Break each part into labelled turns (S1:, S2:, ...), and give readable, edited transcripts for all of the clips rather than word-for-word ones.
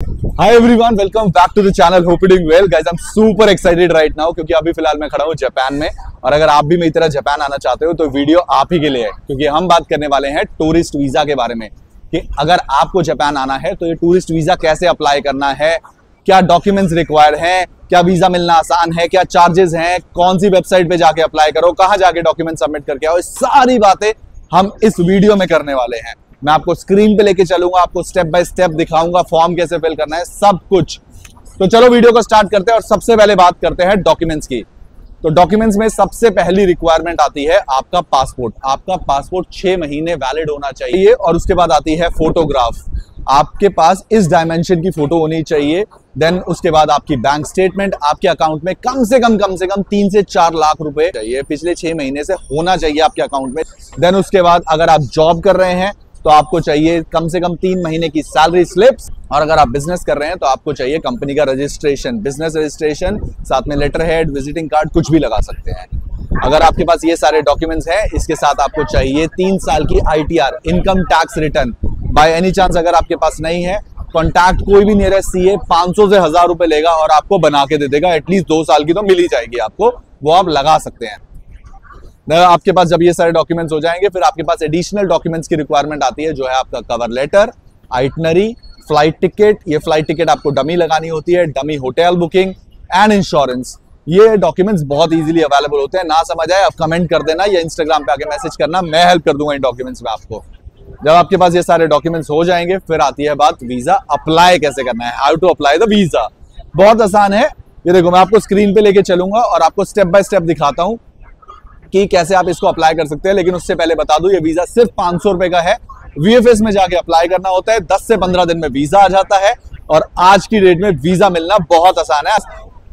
S1: Hi everyone, welcome back to the channel. Hope you doing well guys. I am super excited right now क्योंकि अभी फिलहाल मैं खड़ा हूँ जापान में। और अगर आप भी मेरी तरह जापान आना चाहते हो तो वीडियो आप ही के लिए है, क्योंकि हम बात करने वाले हैं टूरिस्ट वीजा के बारे में कि अगर आपको जापान आना है तो ये टूरिस्ट वीजा कैसे अप्लाई करना है, क्या डॉक्यूमेंट्स रिक्वायर्ड हैं, क्या वीजा मिलना आसान है, क्या चार्जेस हैं, कौन सी वेबसाइट पे जाके अप्लाई करो, कहाँ जाके डॉक्यूमेंट सबमिट करके आओ। सारी बातें हम इस वीडियो में करने वाले हैं। मैं आपको स्क्रीन पे लेके चलूंगा, आपको स्टेप बाय स्टेप दिखाऊंगा फॉर्म कैसे फिल करना है, सब कुछ। तो चलो वीडियो को स्टार्ट करते हैं और सबसे पहले बात करते हैं डॉक्यूमेंट्स की। तो डॉक्यूमेंट्स में सबसे पहली रिक्वायरमेंट आती है आपका पासपोर्ट। आपका पासपोर्ट 6 महीने वैलिड होना चाहिए। और उसके बाद आती है फोटोग्राफ। आपके पास इस डायमेंशन की फोटो होनी चाहिए। देन उसके बाद आपकी बैंक स्टेटमेंट, आपके अकाउंट में कम से कम 3 से 4 लाख रुपए चाहिए, पिछले 6 महीने से होना चाहिए आपके अकाउंट में। देन उसके बाद अगर आप जॉब कर रहे हैं तो आपको चाहिए कम से कम 3 महीने की सैलरी स्लिप्स। और अगर आप बिजनेस कर रहे हैं तो आपको चाहिए कंपनी का रजिस्ट्रेशन, बिजनेस रजिस्ट्रेशन, साथ में लेटर हेड, विजिटिंग कार्ड, कुछ भी लगा सकते हैं। अगर आपके पास ये सारे डॉक्यूमेंट्स हैं, इसके साथ आपको चाहिए 3 साल की ITR, income tax return. By any chance अगर आपके पास नहीं है, कॉन्टैक्ट कोई भी नियरेस्ट CA 500 से 1000 रुपए लेगा और आपको बना के दे देगा। एटलीस्ट 2 साल की तो मिल ही जाएगी आपको, वो आप लगा सकते हैं। आपके पास जब ये सारे डॉक्यूमेंट्स हो जाएंगे, फिर आपके पास एडिशनल डॉक्यूमेंट्स की रिक्वायरमेंट आती है, जो है आपका cover letter, itinerary, flight ticket. ये फ्लाइट टिकट आपको डमी लगानी होती है, dummy hotel booking and insurance. ये डॉक्यूमेंट्स बहुत इजीली अवेलेबल होते हैं। ना समझ आए आप कमेंट कर देना या इंस्टाग्राम पे आके मैसेज करना, मैं हेल्प कर दूंगा इन डॉक्यूमेंट्स में आपको। जब आपके पास ये सारे डॉक्यूमेंट्स हो जाएंगे, फिर आती है बात वीजा अप्लाई कैसे करना है, how to apply the visa. बहुत आसान है। ये देखो, मैं आपको स्क्रीन पे लेके चलूंगा और आपको स्टेप बाय स्टेप दिखाता हूं कि कैसे आप इसको अप्लाई कर सकते हैं। लेकिन उससे पहले बता दूं, ये वीजा सिर्फ 500 रुपए का है। VFS में जाके अप्लाई करना होता है, 10 से 15 दिन में वीजा आ जाता है। और आज की डेट में वीजा मिलना बहुत आसान है,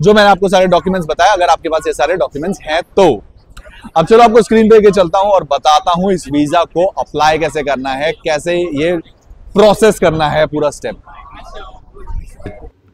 S1: जो मैंने आपको सारे डॉक्यूमेंट्स बताया, अगर आपके पास ये सारे डॉक्यूमेंट्स हैं तो। अब चलो आपको स्क्रीन पे लेके चलता हूं और बताता हूं इस वीजा को अप्लाई कैसे करना है, कैसे ये प्रोसेस करना है, पूरा स्टेप।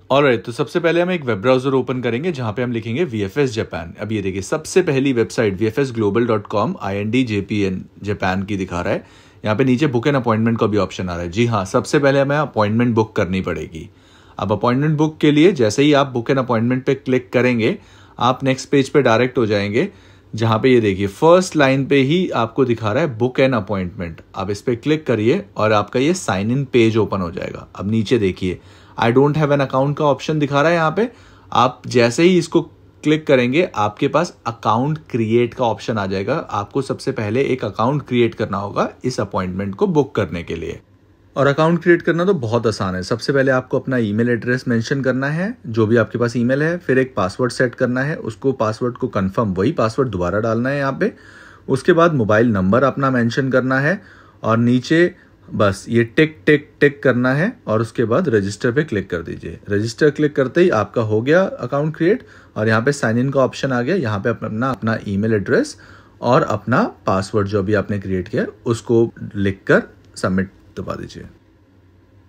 S2: ऑलराइट, तो सबसे पहले हम एक वेब ब्राउजर ओपन करेंगे जहां पे हम लिखेंगे VFS जापान। अब ये देखिए, सबसे पहली वेबसाइट vfsglobal.com INDJPN जापान की दिखा रहा है। यहाँ पे नीचे बुक एन अपॉइंटमेंट का भी ऑप्शन आ रहा है। जी हाँ, सबसे पहले हमें अपॉइंटमेंट बुक करनी पड़ेगी। अब अपॉइंटमेंट बुक के लिए जैसे ही आप बुक एन अपॉइंटमेंट पे क्लिक करेंगे, आप नेक्स्ट पेज पे डायरेक्ट हो जाएंगे, जहां पे ये देखिए फर्स्ट लाइन पे ही आपको दिखा रहा है बुक एन अपॉइंटमेंट। आप इस पे क्लिक करिए और आपका ये साइन इन पेज ओपन हो जाएगा। अब नीचे देखिए, I don't have an account का ऑप्शन दिखा रहा है यहाँ पे। आप जैसे ही इसको क्लिक करेंगे, आपके पास अकाउंट क्रिएट का ऑप्शन आ जाएगा। आपको सबसे पहले एक अकाउंट क्रिएट करना होगा इस अपॉइंटमेंट को बुक करने के लिए। और अकाउंट क्रिएट करना तो बहुत आसान है। सबसे पहले आपको अपना ईमेल एड्रेस मेंशन करना है, जो भी आपके पास ईमेल है। फिर एक पासवर्ड सेट करना है, उसको पासवर्ड को कंफर्म, वही पासवर्ड दोबारा डालना है यहाँ पे। उसके बाद मोबाइल नंबर अपना मेंशन करना है और नीचे बस ये टिक टिक टिक करना है और उसके बाद रजिस्टर पे क्लिक कर दीजिए। रजिस्टर क्लिक करते ही आपका हो गया अकाउंट क्रिएट और यहाँ पे साइन इन का ऑप्शन आ गया। यहाँ पे अपना ईमेल एड्रेस और अपना पासवर्ड जो भी आपने क्रिएट किया उसको लिखकर सबमिट दबा दीजिए।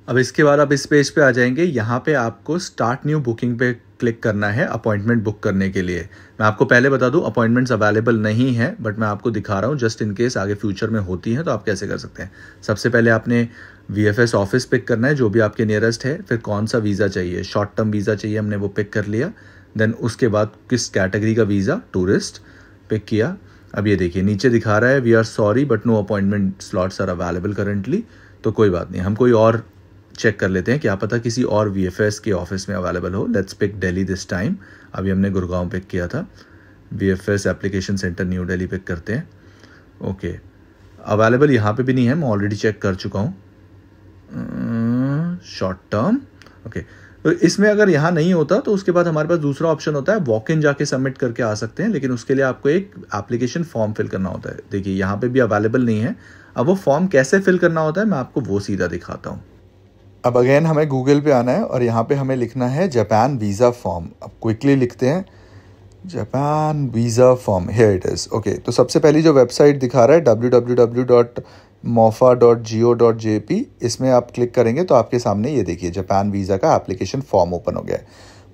S2: अब इसके बाद आप इस पेज पे आ जाएंगे। यहाँ पे आपको स्टार्ट न्यू बुकिंग पे क्लिक करना है अपॉइंटमेंट बुक करने के लिए। मैं आपको पहले बता दूं, अपॉइंटमेंट्स अवेलेबल नहीं है, बट मैं आपको दिखा रहा हूँ जस्ट इन केस आगे फ्यूचर में होती हैं तो आप कैसे कर सकते हैं। सबसे पहले आपने VFS ऑफिस पिक करना है, जो भी आपके नियरेस्ट है। फिर कौन सा वीज़ा चाहिए, शॉर्ट टर्म वीज़ा चाहिए, हमने वो पिक कर लिया। देन उसके बाद किस कैटेगरी का वीज़ा, टूरिस्ट, पिक किया। अब ये देखिए नीचे दिखा रहा है we are sorry but no appointment slots are available currently. तो कोई बात नहीं, हम कोई और चेक कर लेते हैं, क्या पता किसी और VFS के ऑफिस में अवेलेबल हो। Let's pick Delhi this time. अभी हमने गुड़गांव पिक किया था। VFS application centre new Delhi pick करते हैं। ओके, अवेलेबल यहाँ पे भी नहीं है, मैं ऑलरेडी चेक कर चुका हूँ। Short term, okay. तो इसमें अगर यहाँ नहीं होता तो उसके बाद हमारे पास दूसरा ऑप्शन होता है, वॉक इन जाके सबमिट करके आ सकते हैं, लेकिन उसके लिए आपको एक एप्लीकेशन फॉर्म फिल करना होता है। देखिए यहाँ पे भी अवेलेबल नहीं है। अब वो फॉर्म कैसे फिल करना होता है मैं आपको वो सीधा दिखाता हूँ।
S3: अब अगेन हमें गूगल पे आना है और यहाँ पे हमें लिखना है जापान वीज़ा फॉर्म। अब क्विकली लिखते हैं Japan visa form, here it is. Okay, तो सबसे पहली जो वेबसाइट दिखा रहा है www.mofa.go.jp, इसमें आप क्लिक करेंगे तो आपके सामने ये देखिए जापान वीज़ा का एप्लीकेशन फॉर्म ओपन हो गया है।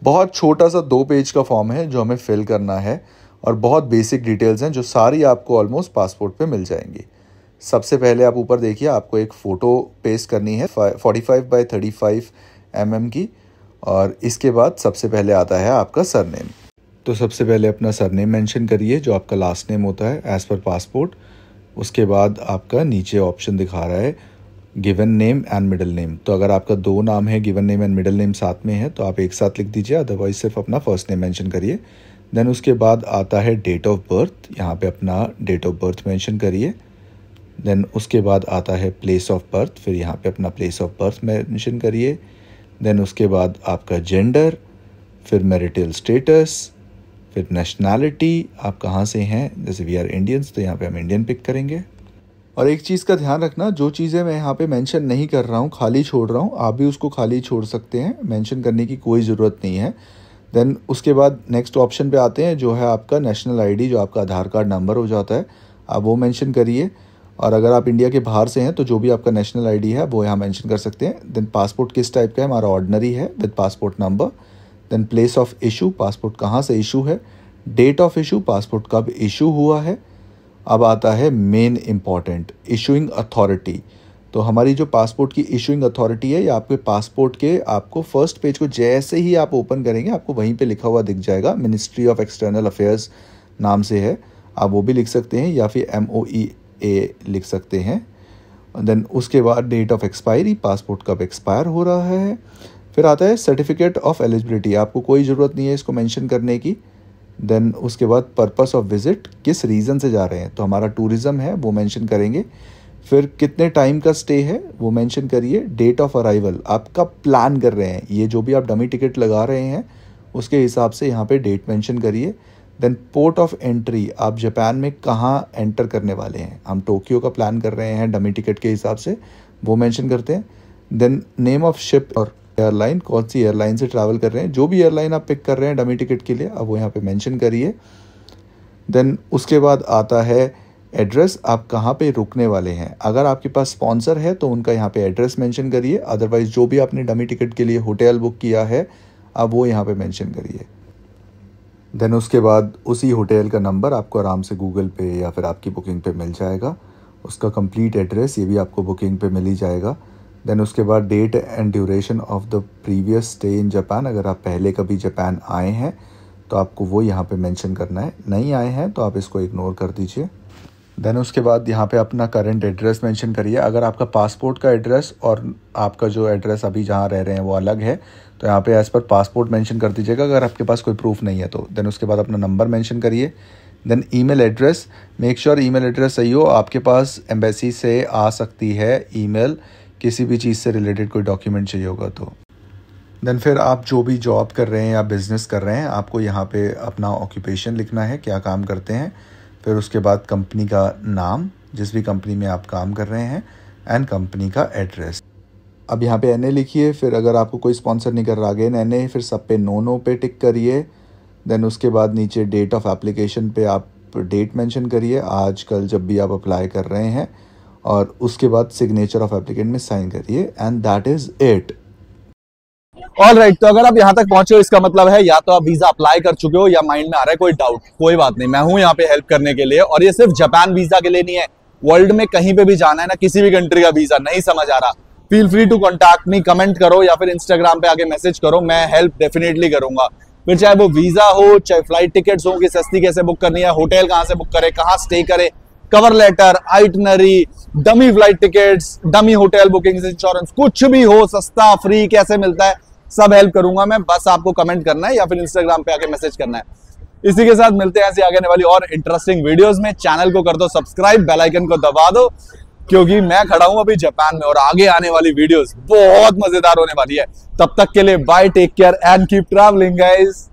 S3: बहुत छोटा सा 2 पेज का फॉर्म है जो हमें फिल करना है और बहुत बेसिक डिटेल्स हैं जो सारी आपको ऑलमोस्ट पासपोर्ट पे मिल जाएंगी। सबसे पहले आप ऊपर देखिए, आपको एक फ़ोटो पेस्ट करनी है 45 बाय 35 mm की, और इसके बाद सबसे पहले आता है आपका सरनेम। तो सबसे पहले अपना सरनेम मेंशन करिए जो आपका लास्ट नेम होता है एज़ पर पासपोर्ट। उसके बाद आपका नीचे ऑप्शन दिखा रहा है given name and middle name. तो अगर आपका 2 नाम है, given name and middle name साथ में है, तो आप एक साथ लिख दीजिए, अदरवाइज सिर्फ अपना फर्स्ट नेम मेंशन करिए। देन उसके बाद आता है डेट ऑफ बर्थ, यहाँ पे अपना डेट ऑफ बर्थ मेंशन करिए। देन उसके बाद आता है प्लेस ऑफ बर्थ, फिर यहाँ पे अपना प्लेस ऑफ बर्थ मेंशन करिए। देन उसके बाद आपका जेंडर, फिर मैरिटल स्टेटस, फिर नेशनैलिटी, आप कहाँ से हैं, जैसे वी आर इंडियंस तो यहाँ पे हम इंडियन पिक करेंगे। और एक चीज़ का ध्यान रखना, जो चीज़ें मैं यहाँ पे मेंशन नहीं कर रहा हूँ, खाली छोड़ रहा हूँ, आप भी उसको खाली छोड़ सकते हैं, मेंशन करने की कोई ज़रूरत नहीं है। देन उसके बाद नेक्स्ट ऑप्शन पे आते हैं जो है आपका नेशनल आईडी, जो आपका आधार कार्ड नंबर हो जाता है, आप वो मेंशन करिए। और अगर आप इंडिया के बाहर से हैं तो जो भी आपका नेशनल आईडी है वो यहाँ मेंशन कर सकते हैं। देन पासपोर्ट किस टाइप का है, हमारा ऑर्डिनरी है with passport number. Then place of issue, passport कहाँ से इशू है। डेट ऑफ इशू, पासपोर्ट कब इशू हुआ है। अब आता है मेन इम्पॉर्टेंट, इशूइंग अथॉरिटी। तो हमारी जो पासपोर्ट की इशूइंग अथॉरिटी है, या आपके पासपोर्ट के आपको फर्स्ट पेज को जैसे ही आप ओपन करेंगे आपको वहीं पे लिखा हुआ दिख जाएगा, मिनिस्ट्री ऑफ एक्सटर्नल अफेयर्स नाम से है, आप वो भी लिख सकते हैं, या फिर MOEA लिख सकते हैं। देन उसके बाद डेट ऑफ एक्सपायरी, पासपोर्ट कब एक्सपायर हो रहा है। फिर आता है सर्टिफिकेट ऑफ एलिजिबिलिटी, आपको कोई ज़रूरत नहीं है इसको मेंशन करने की। देन उसके बाद पर्पस ऑफ विजिट, किस रीज़न से जा रहे हैं, तो हमारा टूरिज़्म है वो मेंशन करेंगे। फिर कितने टाइम का स्टे है वो मेंशन करिए। डेट ऑफ अराइवल, आप कब प्लान कर रहे हैं, ये जो भी आप डमी टिकट लगा रहे हैं उसके हिसाब से यहाँ पे डेट मेंशन करिए। देन पोर्ट ऑफ एंट्री, आप जापान में कहाँ एंटर करने वाले हैं, हम टोक्यो का प्लान कर रहे हैं डमी टिकट के हिसाब से, वो मेंशन करते हैं। देन नेम ऑफ शिप और एयरलाइन, कौन सी एयरलाइन से ट्रैवल कर रहे हैं, जो भी एयरलाइन आप पिक कर रहे हैं डमी टिकट के लिए, अब वो यहाँ पे मेंशन करिए। देन उसके बाद आता है एड्रेस, आप कहाँ पे रुकने वाले हैं। अगर आपके पास स्पॉन्सर है तो उनका यहाँ पे एड्रेस मेंशन करिए, अदरवाइज जो भी आपने डमी टिकट के लिए होटल बुक किया है आप वो यहाँ पे मेंशन करिए। देन उसके बाद उसी होटल का नंबर आपको आराम से गूगल पे या फिर आपकी बुकिंग पे मिल जाएगा, उसका कंप्लीट एड्रेस ये भी आपको बुकिंग पे मिल ही जाएगा। देन उसके बाद date and duration of the previous stay in Japan, अगर आप पहले कभी जापान आए हैं तो आपको वो यहाँ पे मेंशन करना है, नहीं आए हैं तो आप इसको इग्नोर कर दीजिए। देन उसके बाद यहाँ पे अपना करंट एड्रेस मेंशन करिए। अगर आपका पासपोर्ट का एड्रेस और आपका जो एड्रेस अभी जहाँ रह रहे हैं वो अलग है तो यहाँ पे एज़ पर पासपोर्ट मेंशन कर दीजिएगा, अगर आपके पास कोई प्रूफ नहीं है तो। देन उसके बाद अपना नंबर मेंशन करिए। Then email address, make sure email address सही हो, आपके पास एम्बेसी से आ सकती है ईमेल, किसी भी चीज़ से रिलेटेड कोई डॉक्यूमेंट चाहिए होगा तो। देन फिर आप जो भी जॉब कर रहे हैं या बिज़नेस कर रहे हैं आपको यहाँ पे अपना ऑक्यूपेशन लिखना है, क्या काम करते हैं। फिर उसके बाद कंपनी का नाम, जिस भी कंपनी में आप काम कर रहे हैं, एंड कंपनी का एड्रेस। अब यहाँ पे NA लिखिए, फिर अगर आपको कोई स्पॉन्सर नहीं कर रहा अगेन NA, फिर सब पे नो पे टिक करिए। देन उसके बाद नीचे डेट ऑफ एप्लीकेशन पे आप डेट मेंशन करिए, आज कल जब भी आप अप्लाई कर रहे हैं, और उसके बाद सिग्नेचर ऑफ एप्लीकेंट में साइन करिए, and that is it.
S1: Alright, तो अगर आप यहाँ तक पहुंचे हो इसका मतलब है या तो आप वीजा अप्लाई कर चुके हो या माइंड में आ रहा है कोई डाउट, कोई बात नहीं, मैं हूं यहाँ पे हेल्प करने के लिए। और ये सिर्फ जापान वीजा के लिए नहीं है, वर्ल्ड में कहीं पे भी जाना है ना, किसी भी कंट्री का वीजा नहीं समझ आ रहा, feel free to contact me, comment करो या फिर इंस्टाग्राम पे आके मैसेज करो, मैं हेल्प डेफिनेटली करूंगा। फिर चाहे वो वीजा हो, चाहे फ्लाइट टिकट्स हो कि सस्ती कैसे बुक करनी है, होटल कहाँ से बुक करे, कहाँ स्टे करे, cover letter, itinerary, dummy flight tickets, dummy hotel booking, insurance, कुछ भी हो, सस्ता फ्री कैसे मिलता है, सब हेल्प करूंगा मैं। बस आपको कमेंट करना है या फिर इंस्टाग्राम पे आके मैसेज करना है। इसी के साथ मिलते हैं ऐसे आगे आने वाली और इंटरेस्टिंग वीडियोस में। चैनल को कर दो सब्सक्राइब, बेल आइकन को दबा दो, क्योंकि मैं खड़ा हूं अभी जापान में और आगे आने वाली वीडियोस बहुत मजेदार होने वाली है। तब तक के लिए bye, take care and keep travelling guys.